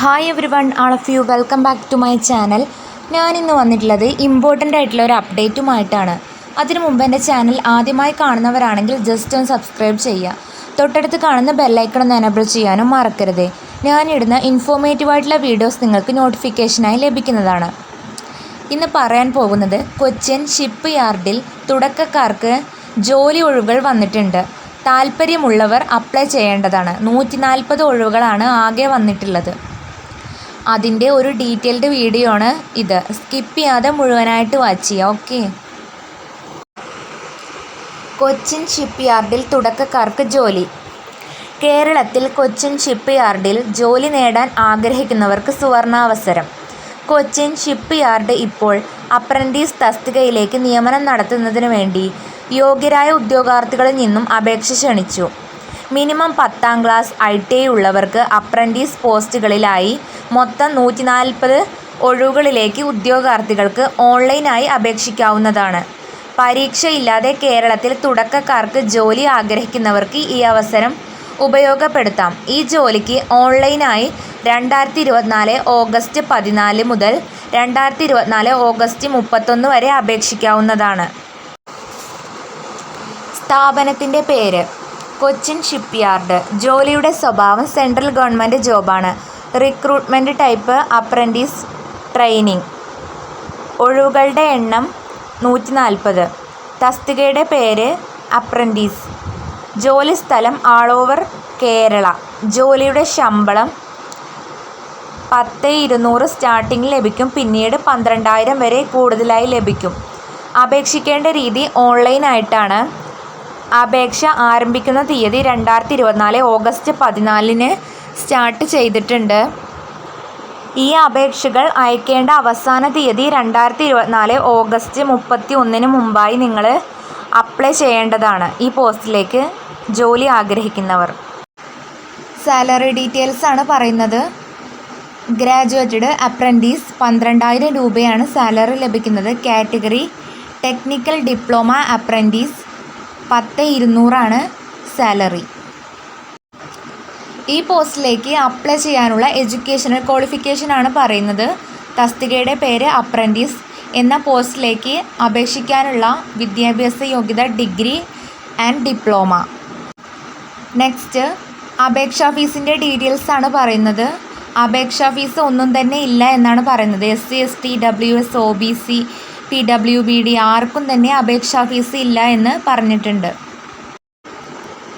Hi everyone, all of you welcome back to my channel. ഞാനിന്ന് വന്നിട്ടുള്ളത് important ആയിട്ടുള്ള ഒരു അപ്ഡേറ്റുമായിട്ടാണ്. അതിനു മുമ്പ് എൻ്റെ ചാനൽ ആദ്യമായി കാണുന്നവരാണെങ്കിൽ ജസ്റ്റ് ഒന്ന് സബ്സ്ക്രൈബ് ചെയ്യുക. തൊട്ടടുത്ത് കാണുന്ന ബെല്ലൈക്കൺ ഒന്ന് എനേബിൾ ചെയ്യാനും മറക്കരുത്. ഞാനിടുന്ന ഇൻഫോർമേറ്റീവ് ആയിട്ടുള്ള വീഡിയോസ് നിങ്ങൾക്ക് നോട്ടിഫിക്കേഷനായി ലഭിക്കുന്നതാണ്. ഇന്ന് പറയാൻ പോകുന്നത് കൊച്ചിൻ ഷിപ്പ് യാർഡിൽ തുടക്കക്കാർക്ക് ജോലി ഒഴിവുകൾ വന്നിട്ടുണ്ട്. താല്പര്യമുള്ളവർ അപ്ലൈ ചെയ്യേണ്ടതാണ്. 140 ഒഴിവുകളാണ് ആകെ വന്നിട്ടുള്ളത്. അതിൻ്റെ ഒരു ഡീറ്റെയിൽഡ് വീഡിയോ ആണ് ഇത്. സ്കിപ്പ് ചെയ്യാതെ മുഴുവനായിട്ട് വാച്ച് ചെയ്യുക. ഓക്കെ. കൊച്ചിൻ ഷിപ്പ് യാർഡിൽ തുടക്കക്കാർക്ക് ജോലി. കേരളത്തിൽ കൊച്ചിൻ ഷിപ്പ് യാർഡിൽ ജോലി നേടാൻ ആഗ്രഹിക്കുന്നവർക്ക് സുവർണാവസരം. കൊച്ചിൻ ഷിപ്പ് യാർഡ് ഇപ്പോൾ അപ്രൻറ്റീസ് തസ്തികയിലേക്ക് നിയമനം നടത്തുന്നതിന് വേണ്ടി യോഗ്യരായ ഉദ്യോഗാർത്ഥികളിൽ നിന്നും അപേക്ഷ ക്ഷണിച്ചു. മിനിമം 10ാം ക്ലാസ് ITI ഉള്ളവർക്ക് അപ്രൻറ്റീസ് പോസ്റ്റുകളിലായി മൊത്തം 140 ഒഴിവുകളിലേക്ക് ഉദ്യോഗാർത്ഥികൾക്ക് ഓൺലൈനായി അപേക്ഷിക്കാവുന്നതാണ്. പരീക്ഷയില്ലാതെ കേരളത്തിൽ തുടക്കക്കാർക്ക് ജോലി ആഗ്രഹിക്കുന്നവർക്ക് ഈ അവസരം ഉപയോഗപ്പെടുത്താം. ഈ ജോലിക്ക് ഓൺലൈനായി 2024 ഓഗസ്റ്റ് 14 മുതൽ 2024 ഓഗസ്റ്റ് 31 വരെ അപേക്ഷിക്കാവുന്നതാണ്. സ്ഥാപനത്തിൻ്റെ പേര് കൊച്ചിൻ ഷിപ്പ് യാർഡ്. ജോലിയുടെ സ്വഭാവം സെൻട്രൽ ഗവൺമെൻറ് ജോബാണ്. Recruitment type apprentice training. ഒഴിവുകളുടെ എണ്ണം 140. തസ്തികയുടെ പേര് അപ്രൻറ്റീസ്. ജോലി സ്ഥലം ആൾ ഓവർ കേരള. ജോലിയുടെ ശമ്പളം 10,200 സ്റ്റാർട്ടിങ്ങിൽ ലഭിക്കും. പിന്നീട് 12,000 വരെ കൂടുതലായി ലഭിക്കും. അപേക്ഷിക്കേണ്ട രീതി ഓൺലൈനായിട്ടാണ്. അപേക്ഷ ആരംഭിക്കുന്ന തീയതി 2024 ഓഗസ്റ്റ് 14 സ്റ്റാർട്ട് ചെയ്തിട്ടുണ്ട്. ഈ അപേക്ഷകൾ അയക്കേണ്ട അവസാന തീയതി 2024 ഓഗസ്റ്റ് 31 മുമ്പായി നിങ്ങൾ അപ്ലൈ ചെയ്യേണ്ടതാണ്. ഈ പോസ്റ്റിലേക്ക് ജോലി ആഗ്രഹിക്കുന്നവർ. സാലറി ഡീറ്റെയിൽസ് ആണ് പറയുന്നത്. ഗ്രാജുവേറ്റഡ് അപ്രൻറ്റീസ് 12,000 രൂപയാണ് സാലറി ലഭിക്കുന്നത്. Category technical diploma apprentice 10,200 salary. ഈ പോസ്റ്റിലേക്ക് അപ്ലൈ ചെയ്യാനുള്ള എഡ്യൂക്കേഷണൽ ക്വാളിഫിക്കേഷൻ ആണ് പറയുന്നത്. തസ്തികയുടെ പേര് അപ്രൻറ്റീസ്. എന്ന പോസ്റ്റിലേക്ക് അപേക്ഷിക്കാനുള്ള വിദ്യാഭ്യാസ യോഗ്യത ഡിഗ്രി ആൻഡ് ഡിപ്ലോമ. നെക്സ്റ്റ്, അപേക്ഷാ ഫീസിൻ്റെ ഡീറ്റെയിൽസ് ആണ് പറയുന്നത്. അപേക്ഷാ ഫീസ് ഒന്നും തന്നെ ഇല്ല എന്നാണ് പറയുന്നത്. SC ST WS OBC PWBD ആർക്കും തന്നെ അപേക്ഷാ ഫീസ് ഇല്ല എന്ന് പറഞ്ഞിട്ടുണ്ട്.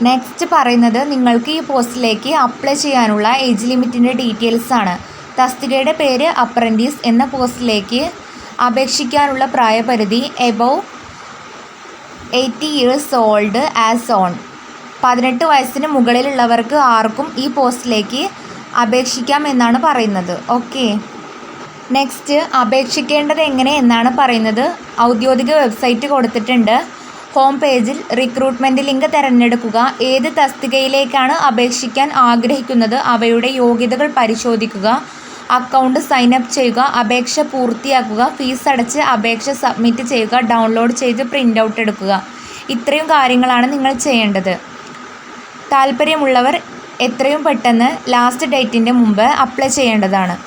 നെക്സ്റ്റ് പറയുന്നത് നിങ്ങൾക്ക് ഈ പോസ്റ്റിലേക്ക് അപ്ലൈ ചെയ്യാനുള്ള ഏജ് ലിമിറ്റിൻ്റെ ഡീറ്റെയിൽസ് ആണ്. തസ്തികയുടെ പേര് അപ്രൻറ്റീസ്. എന്ന പോസ്റ്റിലേക്ക് അപേക്ഷിക്കാനുള്ള പ്രായപരിധി above 80 years old as on. 18 വയസ്സിന് മുകളിലുള്ളവർക്ക് ആർക്കും ഈ പോസ്റ്റിലേക്ക് അപേക്ഷിക്കാം എന്നാണ് പറയുന്നത്. ഓക്കെ. നെക്സ്റ്റ്, അപേക്ഷിക്കേണ്ടത് എങ്ങനെ എന്നാണ് പറയുന്നത്. ഔദ്യോഗിക വെബ്സൈറ്റ് കൊടുത്തിട്ടുണ്ട്. ഹോം പേജിൽ റിക്രൂട്ട്മെൻറ്റ് ലിങ്ക് തിരഞ്ഞെടുക്കുക. ഏത് തസ്തികയിലേക്കാണ് അപേക്ഷിക്കാൻ ആഗ്രഹിക്കുന്നത് അവയുടെ യോഗ്യതകൾ പരിശോധിക്കുക. അക്കൗണ്ട് സൈനപ്പ് ചെയ്യുക. അപേക്ഷ പൂർത്തിയാക്കുക. ഫീസ് അടച്ച് അപേക്ഷ സബ്മിറ്റ് ചെയ്യുക. ഡൗൺലോഡ് ചെയ്ത് പ്രിൻ്റ് ഔട്ട് എടുക്കുക. ഇത്രയും കാര്യങ്ങളാണ് നിങ്ങൾ ചെയ്യേണ്ടത്. താല്പര്യമുള്ളവർ എത്രയും പെട്ടെന്ന് ലാസ്റ്റ് ഡേറ്റിൻ്റെ മുമ്പ് അപ്ലൈ ചെയ്യേണ്ടതാണ്.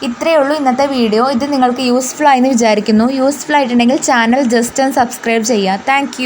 ഇത്രയേ ഉള്ളൂ ഇന്നത്തെ വീഡിയോ. ഇത് നിങ്ങൾക്ക് യൂസ്ഫുൾ ആയെന്ന് വിചാരിക്കുന്നു. യൂസ്ഫുൾ ആയിട്ടുണ്ടെങ്കിൽ ചാനൽ ജസ്റ്റ് ഒന്ന് സബ്സ്ക്രൈബ് ചെയ്യുക. താങ്ക്